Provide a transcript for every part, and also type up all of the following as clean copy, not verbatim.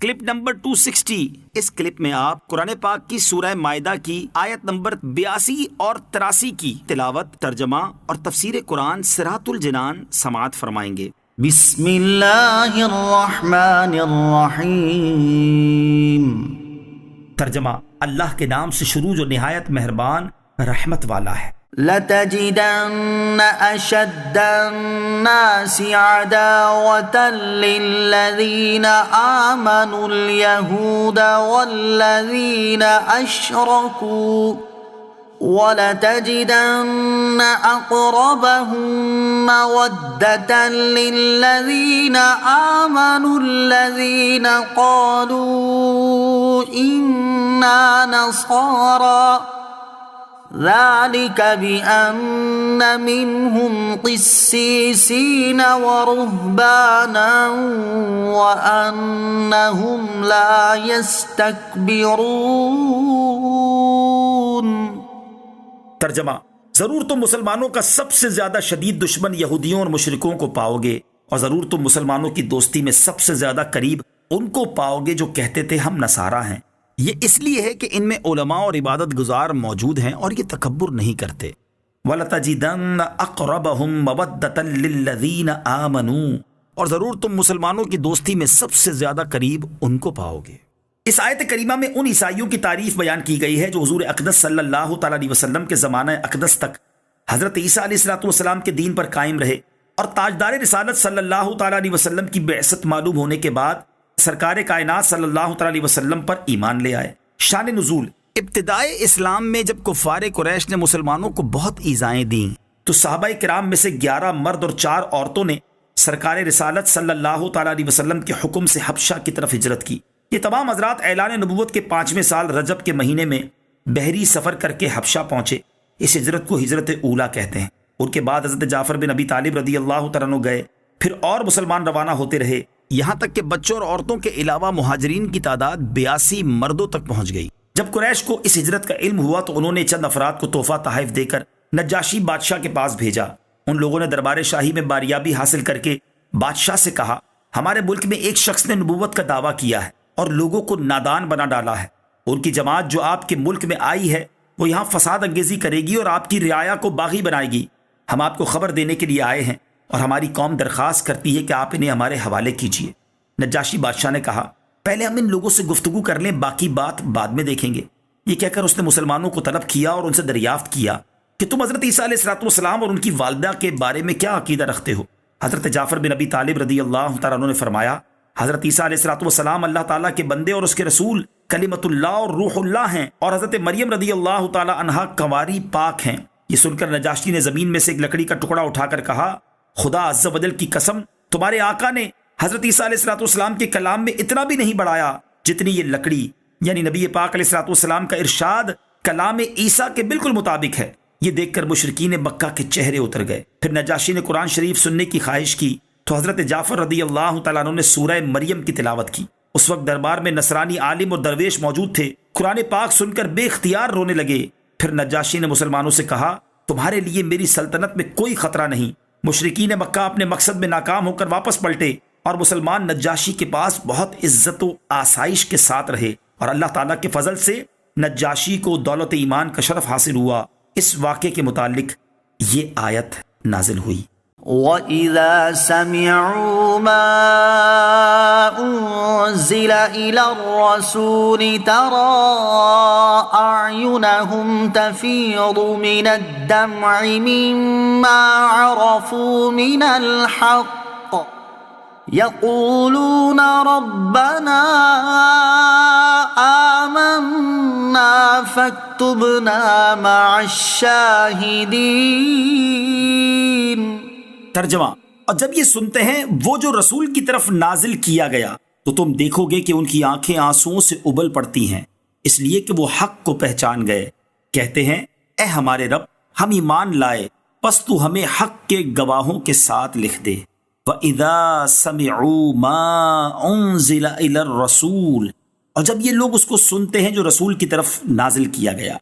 Clip number 260۔ اس clip میں آپ قرآن پاک کی سورہ مائدہ کی آیت نمبر 82 اور 83 کی تلاوت، ترجمہ اور تفسیر قرآن صراط الجنان سماعت فرمائیں گے۔ بسم اللہ الرحمن الرحیم۔ ترجمہ، اللہ کے نام سے شروع جو نہایت مہربان رحمت والا ہے۔ لَتَجِدَنَّ أَشَدَّ النَّاسِ عَدَاوَةً لِلَّذِينَ آمَنُوا الْيَهُودَ وَالَّذِينَ أَشْرَكُوا وَلَتَجِدَنَّ أَقْرَبَهُم مَّوَدَّةً لِلَّذِينَ آمَنُوا الَّذِينَ قَالُوا إِنَّا نَصَارَىٰ ذَلِكَ بِأَنَّ مِنْهُمْ قِسِّيسِينَ وَرُهْبَانًا وَأَنَّهُمْ لَا يَسْتَكْبِرُونَ۔ ترجمہ، ضرور تم مسلمانوں کا سب سے زیادہ شدید دشمن یہودیوں اور مشرکوں کو پاؤ گے، اور ضرور تم مسلمانوں کی دوستی میں سب سے زیادہ قریب ان کو پاؤ گے جو کہتے تھے ہم نصارہ ہیں۔ یہ اس لیے ہے کہ ان میں علماء اور عبادت گزار موجود ہیں اور یہ تکبر نہیں کرتے۔ وَلَتَجِدَنَّ أَقْرَبَهُم مَّوَدَّةً لِلَّذِينَ آمَنُوا، اور ضرور تم مسلمانوں کی دوستی میں سب سے زیادہ قریب ان کو پاؤ گے۔ اس آیت کریمہ میں ان عیسائیوں کی تعریف بیان کی گئی ہے جو حضور اقدس صلی اللہ تعالیٰ علیہ وسلم کے زمانہ اقدس تک حضرت عیسیٰ علیہ السلام کے دین پر قائم رہے، اور تاجدار رسالت صلی اللہ تعالیٰ علیہ وسلم کی بعثت معلوم ہونے کے بعد سرکار کائنات صلی اللہ تعالیٰ علیہ وسلم پر ایمان لے آئے۔ شان نزول، ابتدائے اسلام میں جب کفار قریش نے مسلمانوں کو بہت ایذائیں دیں تو صحابہ کرام میں سے 11 مرد اور 4 عورتوں نے سرکار رسالت صلی اللہ تعالیٰ علیہ وسلم کے حکم سے حبشہ کی طرف ہجرت کی۔ یہ تمام حضرات اعلان نبوت کے 5ویں سال رجب کے مہینے میں بحری سفر کر کے حبشہ پہنچے۔ اس ہجرت کو ہجرت اولا کہتے ہیں۔ ان کے بعد حضرت جعفر بن ابی طالب رضی اللہ تعالیٰ عنہ گئے، پھر اور مسلمان روانہ ہوتے رہے، یہاں تک کہ بچوں اور عورتوں کے علاوہ مہاجرین کی تعداد 82 مردوں تک پہنچ گئی۔ جب قریش کو اس ہجرت کا علم ہوا تو انہوں نے چند افراد کو تحفہ تحائف دے کر نجاشی بادشاہ کے پاس بھیجا۔ ان لوگوں نے دربار شاہی میں باریابی حاصل کر کے بادشاہ سے کہا، ہمارے ملک میں ایک شخص نے نبوت کا دعویٰ کیا ہے اور لوگوں کو نادان بنا ڈالا ہے۔ ان کی جماعت جو آپ کے ملک میں آئی ہے وہ یہاں فساد انگیزی کرے گی اور آپ کی رعایا کو باغی بنائے گی۔ ہم آپ کو خبر دینے کے لیے آئے ہیں اور ہماری قوم درخواست کرتی ہے کہ آپ انہیں ہمارے حوالے کیجیے۔ نجاشی بادشاہ نے کہا، پہلے ہم ان لوگوں سے گفتگو کر لیں، باقی بات بعد میں دیکھیں گے۔ یہ کہہ کر اس نے مسلمانوں کو طلب کیا اور ان سے دریافت کیا کہ تم حضرت عیسیٰ علیہ السلام اور ان کی والدہ کے بارے میں کیا عقیدہ رکھتے ہو؟ حضرت جعفر بن ابی طالب رضی اللہ تعالیٰ عنہ نے فرمایا، حضرت عیسیٰ علیہ السلام اللہ تعالیٰ کے بندے اور اس کے رسول کلمت اللہ اور روح اللہ ہیں، اور حضرت مریم رضی اللہ تعالیٰ عنہا کنواری پاک ہیں۔ یہ سن کر نجاشی نے زمین میں سے ایک لکڑی کا ٹکڑا اٹھا کر کہا، خدا عز و جل کی قسم، تمہارے آقا نے حضرت عیسیٰ علیہ السلام کے کلام میں اتنا بھی نہیں بڑھایا جتنی یہ لکڑی، یعنی نبی پاک علیہ السلام کا ارشاد کلام عیسیٰ کے بالکل مطابق ہے۔ یہ دیکھ کر مشرکین مکہ کے چہرے اتر گئے۔ پھر نجاشی نے قرآن شریف سننے کی خواہش کی تو حضرت جعفر رضی اللہ تعالیٰ عنہ نے سورہ مریم کی تلاوت کی۔ اس وقت دربار میں نصرانی عالم اور درویش موجود تھے، قرآن پاک سن کر بے اختیار رونے لگے۔ پھر نجاشی نے مسلمانوں سے کہا، تمہارے لیے میری سلطنت میں کوئی خطرہ نہیں۔ مشرکین مکہ اپنے مقصد میں ناکام ہو کر واپس پلٹے اور مسلمان نجاشی کے پاس بہت عزت و آسائش کے ساتھ رہے، اور اللہ تعالیٰ کے فضل سے نجاشی کو دولت ایمان کا شرف حاصل ہوا۔ اس واقعے کے متعلق یہ آیت نازل ہوئی۔ وَإِذَا سَمِعُوا مَا أُنزِلَ إِلَى الرَّسُولِ تَرَىٰ أَعْيُنَهُمْ تَفِيضُ مِنَ الدَّمْعِ مِمَّا عَرَفُوا مِنَ الْحَقِّ يَقُولُونَ رَبَّنَا آمَنَّا فَاكْتُبْنَا مَعَ الشَّاهِدِينَ۔ ترجمہ، اور جب یہ سنتے ہیں وہ جو رسول کی طرف نازل کیا گیا تو تم دیکھو گے کہ ان کی آنکھیں آنسوؤں سے ابل پڑتی ہیں، اس لیے کہ وہ حق کو پہچان گئے۔ کہتے ہیں، اے ہمارے رب، ہم ایمان لائے، پس تو ہمیں حق کے گواہوں کے ساتھ لکھ دے۔ وَإِذَا سَمِعُوا مَا أُنزِلَ إِلَى الرَّسُولِ، اور جب یہ لوگ اس کو سنتے ہیں جو رسول کی طرف نازل کیا گیا۔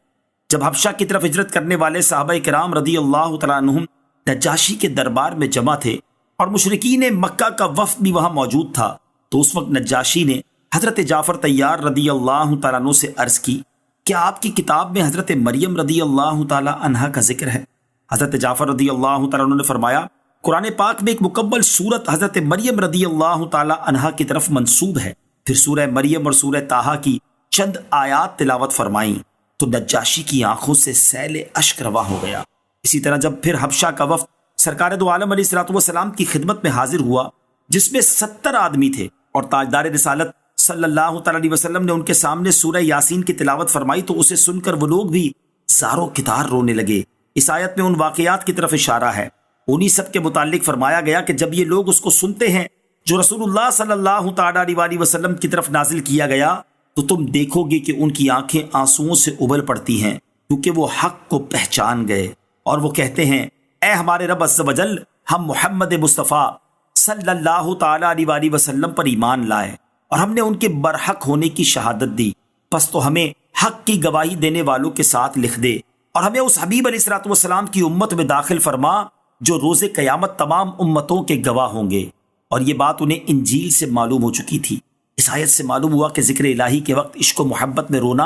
جب حبشہ کی طرف ہجرت کرنے والے صحابہ کرام رضی اللہ تعالیٰ عنہم نجاشی کے دربار میں جمع تھے اور مشرکین مکہ کا وفد بھی وہاں موجود تھا، تو اس وقت نجاشی نے حضرت جعفر طیار رضی اللہ تعالیٰ عنہ سے عرض کی، کیا آپ کی کتاب میں حضرت مریم رضی اللہ تعالیٰ عنہا کا ذکر ہے؟ حضرت جعفر رضی اللہ تعالیٰ عنہ نے فرمایا، قرآن پاک میں ایک مکمل سورت حضرت مریم رضی اللہ تعالیٰ عنہا کی طرف منسوب ہے۔ پھر سورہ مریم اور سورہ طٰہٰ کی چند آیات تلاوت فرمائیں تو نجاشی کی آنکھوں سے سیل اشک رواں ہو گیا۔ اسی طرح جب پھر حبشہ کا وفد سرکار دو عالم علیہ الصلوۃ والسلام کی خدمت میں حاضر ہوا، جس میں 70 آدمی تھے، اور تاجدار رسالت صلی اللہ تعالیٰ علیہ وسلم نے ان کے سامنے سورہ یاسین کی تلاوت فرمائی تو اسے سن کر وہ لوگ بھی زاروں کتار رونے لگے۔ اس آیت میں ان واقعات کی طرف اشارہ ہے۔ انہی سب کے متعلق فرمایا گیا کہ جب یہ لوگ اس کو سنتے ہیں جو رسول اللہ صلی اللہ تعالیٰ علیہ وسلم کی طرف نازل کیا گیا، تو تم دیکھو گے کہ ان کی آنکھیں آنسوؤں سے ابل پڑتی ہیں، کیونکہ وہ حق کو پہچان گئے، اور وہ کہتے ہیں، اے ہمارے رب عز و جل، ہم محمد مصطفیٰ صلی اللہ تعالیٰ علیہ وسلم پر ایمان لائے اور ہم نے ان کے برحق ہونے کی شہادت دی، پس تو ہمیں حق کی گواہی دینے والوں کے ساتھ لکھ دے، اور ہمیں اس حبیب علیہ الصلوۃ والسلام کی امت میں داخل فرما جو روز قیامت تمام امتوں کے گواہ ہوں گے۔ اور یہ بات انہیں انجیل سے معلوم ہو چکی تھی۔ اس آیت سے معلوم ہوا کہ ذکر الہی کے وقت عشق و محبت میں رونا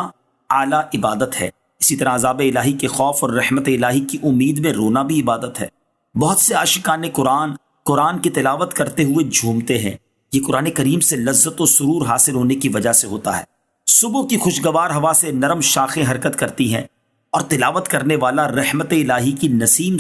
اعلیٰ عبادت ہے۔ اسی طرح عذاب الہی کے خوف اور رحمت الہی کی امید میں رونا بھی عبادت ہے۔ بہت سے عاشقان قرآن کی تلاوت کرتے ہوئے جھومتے ہیں۔ یہ قرآن کریم سے لذت و سرور حاصل ہونے کی وجہ سے ہوتا ہے۔ صبح کی خوشگوار ہوا سے نرم شاخیں حرکت کرتی ہیں، اور تلاوت کرنے والا رحمت الہی کی نسیم